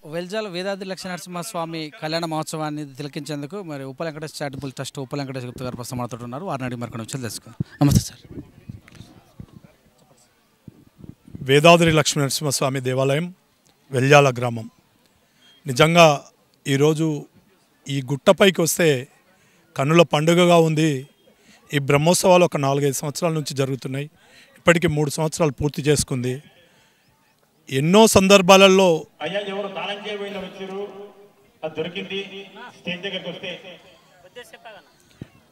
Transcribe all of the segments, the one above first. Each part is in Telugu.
వెల్జాల వేదాద్రి లక్ష్మీనరసింహస్వామి కళ్యాణ మహోత్సవాన్ని తిలకించేందుకు మరి ఉప్పల వెంకటేశ్వర చారిటబుల్ ట్రస్ట్ ఉప్పల వెంకటేశ్వర గుప్తా గారు ప్రస్తుతం మనతో ఉన్నారు. వారిని అడిగి మరికొన్ని విషయాలు తెలుసుకుందాం. నమస్తే సార్. వేదాద్రి లక్ష్మీనరసింహస్వామి దేవాలయం వెల్జాల గ్రామం. నిజంగా ఈరోజు ఈ గుట్టపైకి వస్తే కన్నుల పండుగగా ఉంది. ఈ బ్రహ్మోత్సవాలు ఒక 4-5 సంవత్సరాల నుంచి జరుగుతున్నాయి. ఇప్పటికీ 3 సంవత్సరాలు పూర్తి చేసుకుంది. ఎన్నో సందర్భాలలో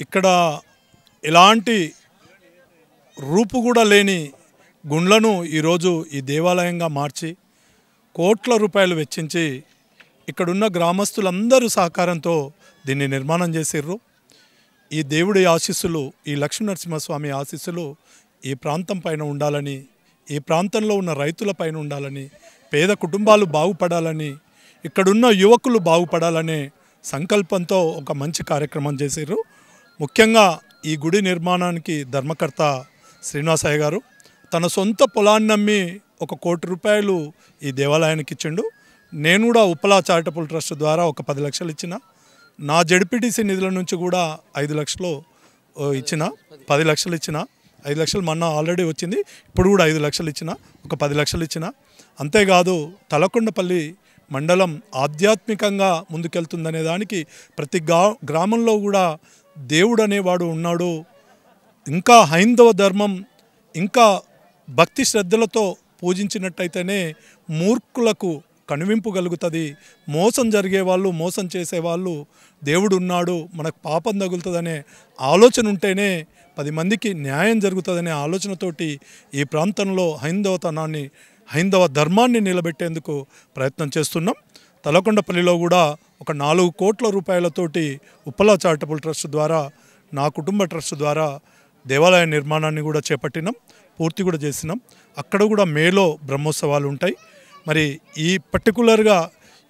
ఇక్కడ ఎలాంటి రూపు కూడా లేని గుండ్లను ఈరోజు ఈ దేవాలయంగా మార్చి కోట్ల రూపాయలు వెచ్చించి ఇక్కడున్న గ్రామస్తులందరూ సహకారంతో దీన్ని నిర్మాణం చేసిర్రు. ఈ దేవుడి ఆశీస్సులు, ఈ లక్ష్మీనరసింహస్వామి ఆశీస్సులు ఈ ప్రాంతం పైన ఉండాలని, ఈ ప్రాంతంలో ఉన్న రైతుల పైన ఉండాలని, పేద కుటుంబాలు బాగుపడాలని, ఇక్కడున్న యువకులు బాగుపడాలనే సంకల్పంతో ఒక మంచి కార్యక్రమం చేసిర్రు. ముఖ్యంగా ఈ గుడి నిర్మాణానికి ధర్మకర్త శ్రీనివాసయ్య గారు తన సొంత పొలాన్ని నమ్మి 1 కోటి రూపాయలు ఈ దేవాలయానికి ఇచ్చిండు. నేను కూడా ఉప్పల చారిటబుల్ ట్రస్ట్ ద్వారా ఒక 10 లక్షలు ఇచ్చిన. నా జడ్పీటీసీ నిధుల నుంచి కూడా 5 లక్షలు ఇచ్చిన, 10 లక్షలు ఇచ్చిన. 5 లక్షలు మొన్న ఆల్రెడీ వచ్చింది, ఇప్పుడు కూడా 5 లక్షలు ఇచ్చిన, ఒక 10 లక్షలు ఇచ్చిన. అంతేకాదు తలకొండపల్లి మండలం ఆధ్యాత్మికంగా ముందుకెళ్తుందనే దానికి ప్రతి గ్రామంలో కూడా దేవుడు అనేవాడు ఉన్నాడు. ఇంకా హైందవ ధర్మం ఇంకా భక్తి శ్రద్ధలతో పూజించినట్టయితేనే మూర్ఖులకు కనువింపు కలుగుతుంది. మోసం జరిగే వాళ్ళు, మోసం చేసేవాళ్ళు దేవుడు ఉన్నాడు, మనకు పాపం తగులుతుందనే ఆలోచన ఉంటేనే 10 మందికి న్యాయం జరుగుతుందనే ఆలోచనతోటి ఈ ప్రాంతంలో హైందవతనాన్ని, హైందవ ధర్మాన్ని నిలబెట్టేందుకు ప్రయత్నం చేస్తున్నాం. తలకొండపల్లిలో కూడా ఒక 4 కోట్ల రూపాయలతోటి ఉప్పల చారిటబుల్ ట్రస్ట్ ద్వారా, నా కుటుంబ ట్రస్ట్ ద్వారా దేవాలయ నిర్మాణాన్ని కూడా చేపట్టినాం, పూర్తి కూడా చేసినాం. అక్కడ కూడా మేలో బ్రహ్మోత్సవాలు ఉంటాయి. మరి ఈ పర్టికులర్గా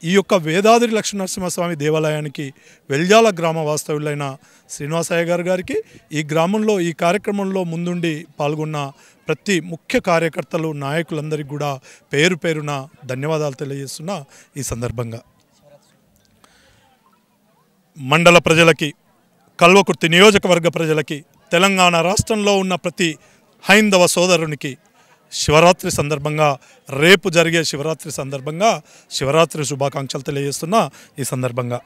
ఈ యొక్క వేదాద్రి లక్ష్మీనరసింహస్వామి దేవాలయానికి వెల్జాల గ్రామ వాస్తవ్యులైన శ్రీనివాసయ్య గారికి, ఈ గ్రామంలో ఈ కార్యక్రమంలో ముందుండి పాల్గొన్న ప్రతి ముఖ్య కార్యకర్తలు, నాయకులందరికీ కూడా పేరు పేరున ధన్యవాదాలు తెలియజేస్తున్నా. ఈ సందర్భంగా మండల ప్రజలకి, కల్వకుర్తి నియోజకవర్గ ప్రజలకి, తెలంగాణ రాష్ట్రంలో ఉన్న ప్రతి హైందవ సోదరునికి శివరాత్రి సందర్భంగా, రేపు జరిగే శివరాత్రి సందర్భంగా శివరాత్రి శుభాకాంక్షలు తెలియజేస్తున్నా. ఈ సందర్భంగా